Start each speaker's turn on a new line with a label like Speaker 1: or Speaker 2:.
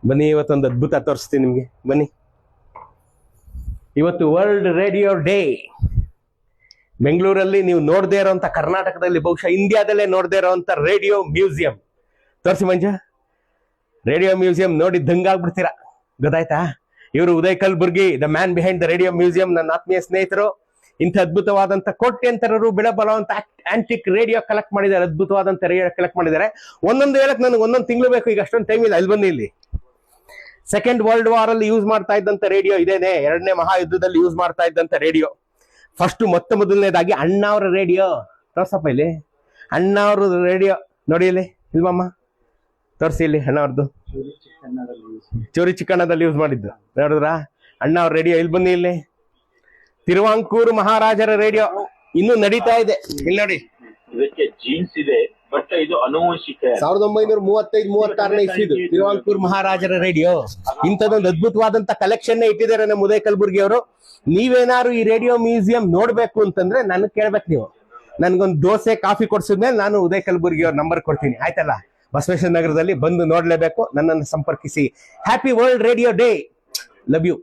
Speaker 1: ಬನ್ನಿ, ಇವತ್ತೊಂದು ಅದ್ಭುತ ತೋರಿಸ್ತೀನಿ ನಿಮ್ಗೆ. ಬನ್ನಿ, ಇವತ್ತು ವರ್ಲ್ಡ್ ರೇಡಿಯೋ ಡೇ. ಬೆಂಗಳೂರಲ್ಲಿ ನೀವು ನೋಡದೇ ಇರೋಂಥ, ಕರ್ನಾಟಕದಲ್ಲಿ ಬಹುಶಃ ಇಂಡಿಯಾದಲ್ಲೇ ನೋಡದೇ ಇರೋಂಥ ರೇಡಿಯೋ ಮ್ಯೂಸಿಯಂ. ತೋರಿಸಿ ಮಂಜ, ರೇಡಿಯೋ ಮ್ಯೂಸಿಯಂ ನೋಡಿ ದಂಗಾಗ್ಬಿಡ್ತೀರಾ. ಗೊತ್ತಾಯ್ತಾ? ಇವರು Uday Kalburgi, the man behind the radio museum, ನನ್ನ ಆತ್ಮೀಯ ಸ್ನೇಹಿತರು. ಇಂಥ ಅದ್ಭುತವಾದಂಥ ಕೋಟ್ಯಂತರರು ಬೆಳಬಲವಂತ ಆಂಟಿಕ್ ರೇಡಿಯೋ ಕಲೆಕ್ಟ್ ಮಾಡಿದ್ದಾರೆ. ಅದ್ಭುತವಾದಂಥ ರೇಡಿಯೋ ಕಲೆಕ್ಟ್ ಮಾಡಿದ್ದಾರೆ. ಒಂದೊಂದು ಹೇಳಕ್ ನನಗೆ ಒಂದೊಂದು ತಿಂಗಳು ಬೇಕು, ಈಗ ಅಷ್ಟೊಂದು ಟೈಮ್ ಇಲ್ಲ. ಅಲ್ಲಿ ಬನ್ನಿ, ಇಲ್ಲಿ ಸೆಕೆಂಡ್ ವರ್ಲ್ಡ್ ವಾರ್ ಅಲ್ಲಿ ಯೂಸ್ ಮಾಡ್ತಾ ಇದ್ದಂತ ರೇಡಿಯೋ ಇದೇನೆ. ಎರಡನೇ ಮಹಾಯುದ್ಧದಲ್ಲಿ ಯೂಸ್ ಮಾಡ್ತಾ ಇದ್ದಂತ ರೇಡಿಯೋ. ಫಸ್ಟ್ ಮೊದಲನೇದಾಗಿ ಅಣ್ಣಾವ್ರ ರೇಡಿಯೋ. ತೋರ್ಸಪ್ಪ ಇಲ್ಲಿ ಅಣ್ಣಾವ್ರ ರೇಡಿಯೋ ನೋಡಿ. ಇಲ್ಲಿ ಇಲ್ವಮ್ಮ, ತೋರಿಸಿ ಇಲ್ಲಿ ಅಣ್ಣವ್ರದ್ದು. ಚೋರಿ ಚಿಕ್ಕಣ್ಣದಲ್ಲಿ ಯೂಸ್ ಮಾಡಿದ್ದು ನೋಡಿದ್ರ ಅಣ್ಣಾವ್ರ ರೇಡಿಯೋ. ಇಲ್ಲಿ ಬನ್ನಿ, ಇಲ್ಲಿ ತಿರುವಾಂಕೂರು ಮಹಾರಾಜರ ರೇಡಿಯೋ ಇನ್ನೂ ನಡೀತಾ ಇದೆ. ಇಲ್ಲಿ ನೋಡಿ,
Speaker 2: ಇದಕ್ಕೆ ಜೀನ್ಸ್ ಇದೆ, ಬಟ್ ಇದು ಅನುವಂಶಿಕ.
Speaker 1: 1935-36 ಇಸ್ವಿದು ತಿರುವಾಂಕೂರು ಮಹಾರಾಜರ ರೇಡಿಯೋ. ಇಂಥದೊಂದು ಅದ್ಭುತವಾದಂತ ಕಲೆಕ್ಷನ್ ಇಟ್ಟಿದ್ದಾರೆ ನಮ್ಮ ಉದಯ್ ಕಲ್ಬುರ್ಗಿ ಅವರು. ನೀವೇನಾದ್ರು ಈ ರೇಡಿಯೋ ಮ್ಯೂಸಿಯಂ ನೋಡ್ಬೇಕು ಅಂತಂದ್ರೆ ನನಗೆ ಕೇಳ್ಬೇಕು. ನೀವು ನನ್ಗೊಂದು ದೋಸೆ ಕಾಫಿ ಕೊಡ್ಸಿದ್ಮೇಲೆ ನಾನು ಉದಯ್ ಕಲ್ಬುರ್ಗಿ ಅವ್ರ ನಂಬರ್ ಕೊಡ್ತೀನಿ, ಆಯ್ತಲ್ಲ? ಬಸವೇಶ್ವರ ನಗರದಲ್ಲಿ ಬಂದು ನೋಡ್ಲೇಬೇಕು. ನನ್ನನ್ನು ಸಂಪರ್ಕಿಸಿ. Happy world radio day. Love you.